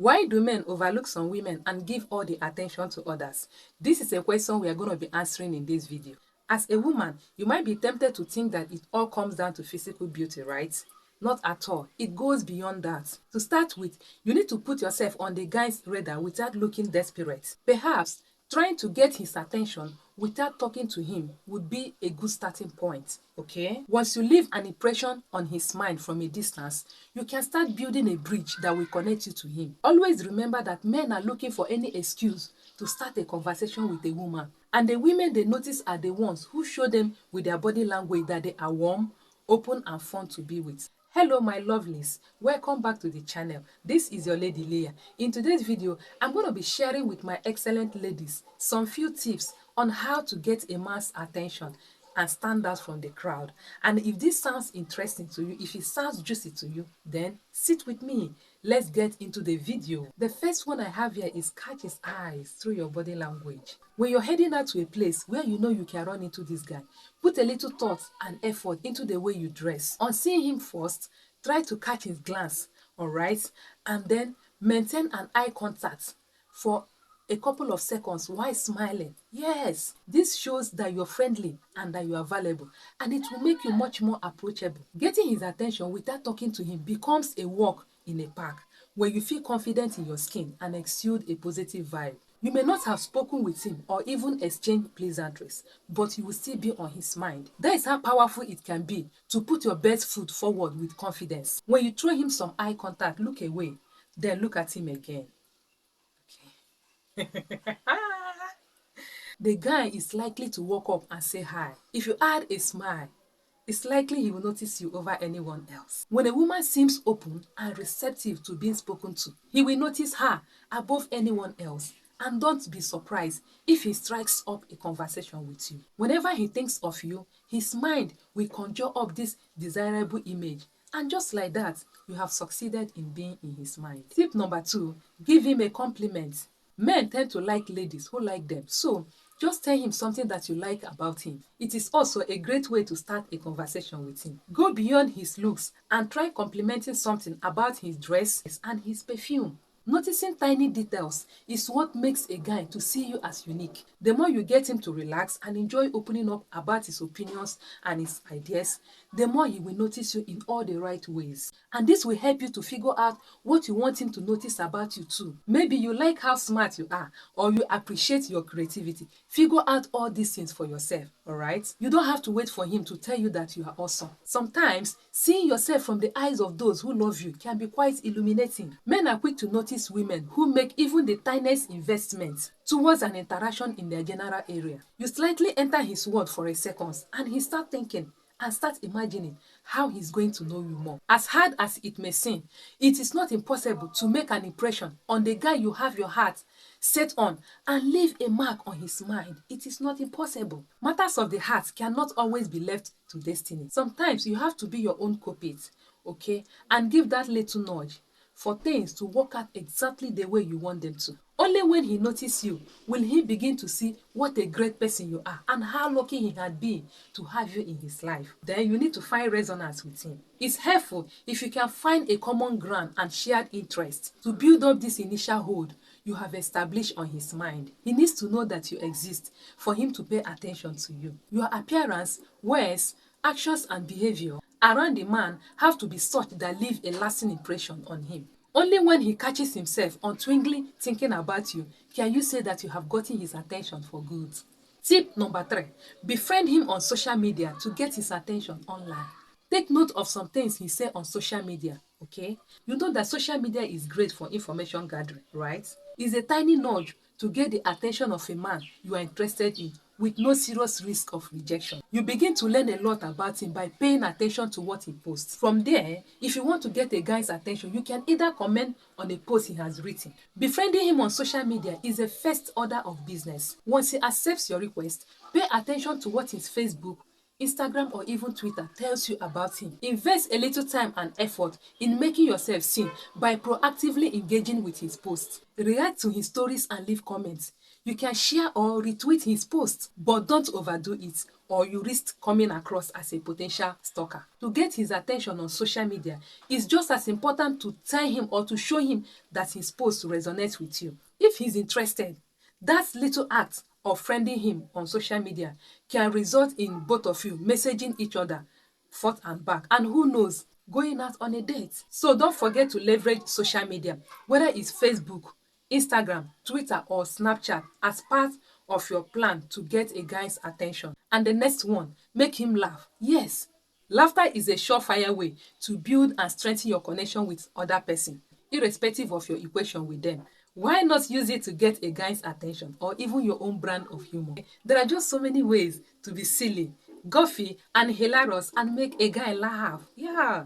Why do men overlook some women and give all the attention to others? This is a question we are going to be answering in this video. As a woman, you might be tempted to think that it all comes down to physical beauty, right? Not at all. It goes beyond that. To start with, you need to put yourself on the guy's radar without looking desperate. Perhaps trying to get his attention without talking to him would be a good starting point, okay? Once you leave an impression on his mind from a distance, you can start building a bridge that will connect you to him. Always remember that men are looking for any excuse to start a conversation with a woman. And the women they notice are the ones who show them with their body language that they are warm, open and fun to be with. Hello my lovelies, welcome back to the channel. This is your lady Leah. In today's video, I'm going to be sharing with my excellent ladies some few tips on how to get a man's attention and stand out from the crowd. And if this sounds interesting to you, if it sounds juicy to you, then sit with me. Let's get into the video. The first one I have here is catch his eyes through your body language. When you're heading out to a place where you know you can run into this guy, put a little thought and effort into the way you dress. On seeing him first, try to catch his glance, alright? And then maintain an eye contact for a couple of seconds while smiling. Yes, this shows that you're friendly and that you are valuable, and it will make you much more approachable. Getting his attention without talking to him becomes a walk in a park where you feel confident in your skin and exude a positive vibe. You may not have spoken with him or even exchanged pleasantries, but you will still be on his mind. That is how powerful it can be to put your best foot forward with confidence. When you throw him some eye contact, look away, then look at him again. The guy is likely to walk up and say hi. If you add a smile, it's likely he will notice you over anyone else. When a woman seems open and receptive to being spoken to, he will notice her above anyone else. And don't be surprised if he strikes up a conversation with you. Whenever he thinks of you, his mind will conjure up this desirable image. And just like that, you have succeeded in being in his mind. Tip number 2, give him a compliment. Men tend to like ladies who like them, so just tell him something that you like about him. It is also a great way to start a conversation with him. Go beyond his looks and try complimenting something about his dress and his perfume. Noticing tiny details is what makes a guy to see you as unique. The more you get him to relax and enjoy opening up about his opinions and his ideas, the more he will notice you in all the right ways. And this will help you to figure out what you want him to notice about you too. Maybe you like how smart you are, or you appreciate your creativity. Figure out all these things for yourself, alright? You don't have to wait for him to tell you that you are awesome. Sometimes, seeing yourself from the eyes of those who love you can be quite illuminating. Men are quick to notice women who make even the tiniest investments towards an interaction in their general area. You slightly enter his world for a second and he starts thinking and start imagining how he's going to know you more. As hard as it may seem, it is not impossible to make an impression on the guy you have your heart set on and leave a mark on his mind. It is not impossible. Matters of the heart cannot always be left to destiny. Sometimes you have to be your own co-pilot, okay, and give that little nudge for things to work out exactly the way you want them to. Only when he notices you will he begin to see what a great person you are and how lucky he had been to have you in his life. Then you need to find resonance with him. It's helpful if you can find a common ground and shared interest to build up this initial hold you have established on his mind. He needs to know that you exist for him to pay attention to you. Your appearance, words, actions and behavior around the man have to be such that leave a lasting impression on him. Only when he catches himself untwingly thinking about you can you say that you have gotten his attention for good. Tip number 3, befriend him on social media to get his attention online. Take note of some things he says on social media, okay? You know that social media is great for information gathering, right? It's a tiny nudge to get the attention of a man you are interested in with no serious risk of rejection. You begin to learn a lot about him by paying attention to what he posts. From there, if you want to get a guy's attention, you can either comment on a post he has written. Befriending him on social media is a first order of business. Once he accepts your request, pay attention to what his Facebook, Instagram or even Twitter tells you about him. Invest a little time and effort in making yourself seen by proactively engaging with his posts. React to his stories and leave comments. You can share or retweet his post, but don't overdo it or you risk coming across as a potential stalker. To get his attention on social media, it's just as important to tell him or to show him that his post resonates with you. If he's interested, that little act of friending him on social media can result in both of you messaging each other forth and back, and who knows, going out on a date. So don't forget to leverage social media, whether it's Facebook, Instagram, Twitter, or Snapchat, as part of your plan to get a guy's attention. And the next one, make him laugh. Yes, laughter is a surefire way to build and strengthen your connection with other person, irrespective of your equation with them. Why not use it to get a guy's attention or even your own brand of humor? There are just so many ways to be silly, goofy, and hilarious and make a guy laugh. Yeah.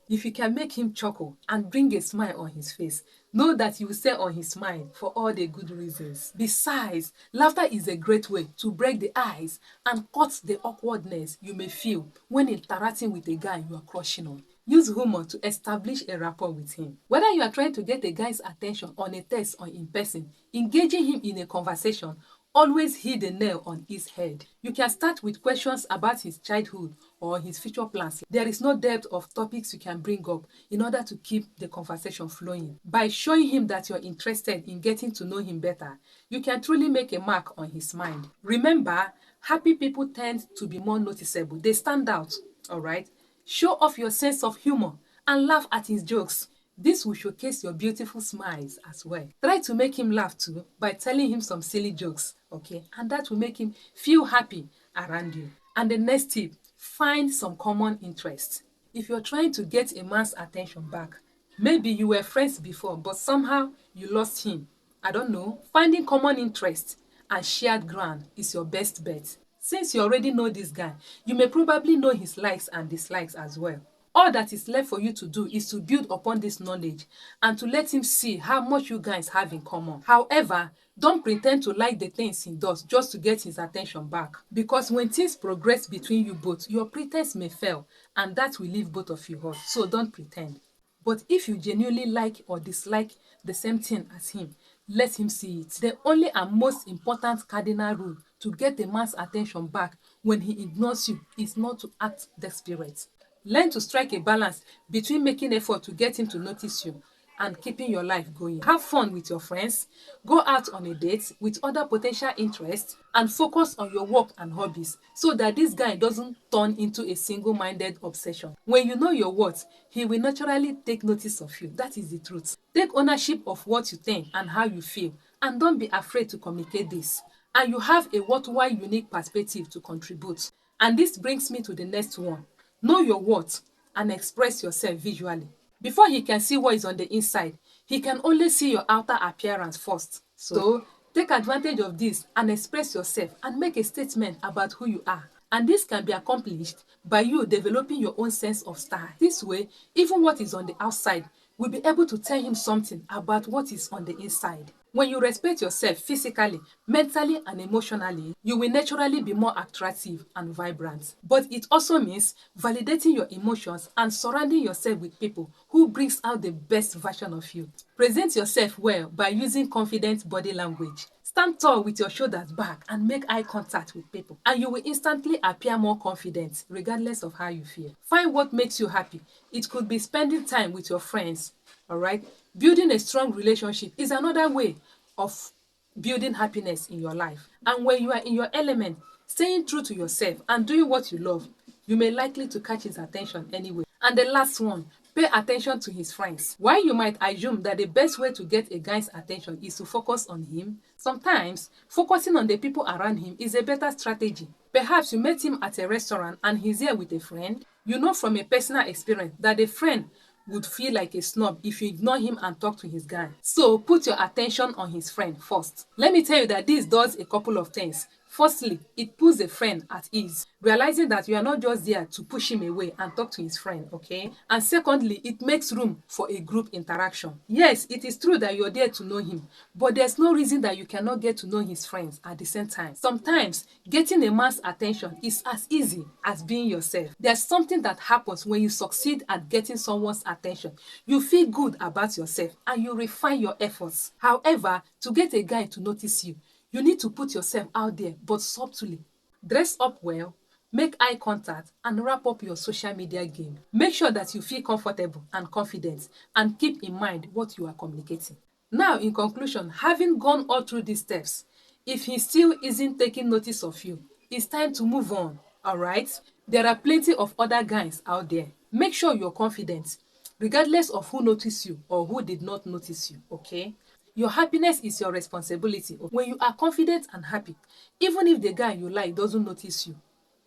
If you can make him chuckle and bring a smile on his face, know that you will stay on his mind for all the good reasons. Besides, laughter is a great way to break the ice and cut the awkwardness you may feel when interacting with a guy you are crushing on. Use humor to establish a rapport with him. Whether you are trying to get a guy's attention on a text or in person, engaging him in a conversation always hit the nail on his head. You can start with questions about his childhood or his future plans. There is no depth of topics you can bring up in order to keep the conversation flowing. By showing him that you're interested in getting to know him better, you can truly make a mark on his mind. Remember, happy people tend to be more noticeable. They stand out, all right? Show off your sense of humor and laugh at his jokes. This will showcase your beautiful smiles as well. Try to make him laugh too by telling him some silly jokes, okay? And that will make him feel happy around you. And the next tip, find some common interests. If you're trying to get a man's attention back, maybe you were friends before, but somehow you lost him. I don't know. Finding common interests and shared ground is your best bet. Since you already know this guy, you may probably know his likes and dislikes as well. All that is left for you to do is to build upon this knowledge and to let him see how much you guys have in common. However, don't pretend to like the things he does just to get his attention back. Because when things progress between you both, your pretense may fail and that will leave both of you hurt. So don't pretend. But if you genuinely like or dislike the same thing as him, let him see it. The only and most important cardinal rule to get a man's attention back when he ignores you is not to act desperate. Learn to strike a balance between making effort to get him to notice you and keeping your life going. Have fun with your friends, go out on a date with other potential interests, and focus on your work and hobbies so that this guy doesn't turn into a single-minded obsession. When you know your worth, he will naturally take notice of you. That is the truth. Take ownership of what you think and how you feel, and don't be afraid to communicate this. And you have a worthwhile, unique perspective to contribute. And this brings me to the next one. Know your worth and express yourself visually. Before he can see what is on the inside, he can only see your outer appearance first. So, take advantage of this and express yourself and make a statement about who you are. And this can be accomplished by you developing your own sense of style. This way, even what is on the outside will be able to tell him something about what is on the inside. When you respect yourself physically, mentally, and emotionally, you will naturally be more attractive and vibrant. But it also means validating your emotions and surrounding yourself with people who brings out the best version of you. Present yourself well by using confident body language. Stand tall with your shoulders back and make eye contact with people, and you will instantly appear more confident regardless of how you feel. Find what makes you happy. It could be spending time with your friends, all right? Building a strong relationship is another way of building happiness in your life. And when you are in your element, staying true to yourself and doing what you love, you may likely to catch his attention anyway. And the last one, pay attention to his friends. While you might assume that the best way to get a guy's attention is to focus on him, sometimes focusing on the people around him is a better strategy. Perhaps you met him at a restaurant and he's here with a friend. You know from a personal experience that the friend would feel like a snob if you ignore him and talk to his guy. So put your attention on his friend first. Let me tell you that this does a couple of things. Firstly, it puts a friend at ease, realizing that you are not just there to push him away and talk to his friend, okay? And secondly, it makes room for a group interaction. Yes, it is true that you're there to know him, but there's no reason that you cannot get to know his friends at the same time. Sometimes, getting a man's attention is as easy as being yourself. There's something that happens when you succeed at getting someone's attention. You feel good about yourself and you refine your efforts. However, to get a guy to notice you, you need to put yourself out there, but subtly. Dress up well, make eye contact, and wrap up your social media game. Make sure that you feel comfortable and confident, and keep in mind what you are communicating. Now, in conclusion, having gone all through these steps, if he still isn't taking notice of you, it's time to move on, alright? There are plenty of other guys out there. Make sure you're confident, regardless of who noticed you or who did not notice you, okay? Your happiness is your responsibility. When you are confident and happy, even if the guy you like doesn't notice you,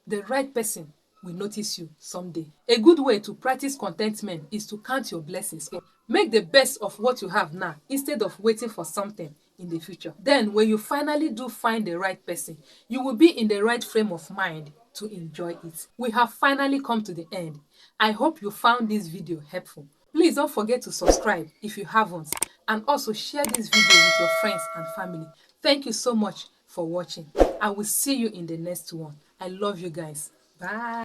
the right person will notice you someday. A good way to practice contentment is to count your blessings. Make the best of what you have now instead of waiting for something in the future. Then, when you finally do find the right person, you will be in the right frame of mind to enjoy it. We have finally come to the end. I hope you found this video helpful. Please don't forget to subscribe if you haven't, and also share this video with your friends and family. Thank you so much for watching. I will see you in the next one. I love you guys. Bye.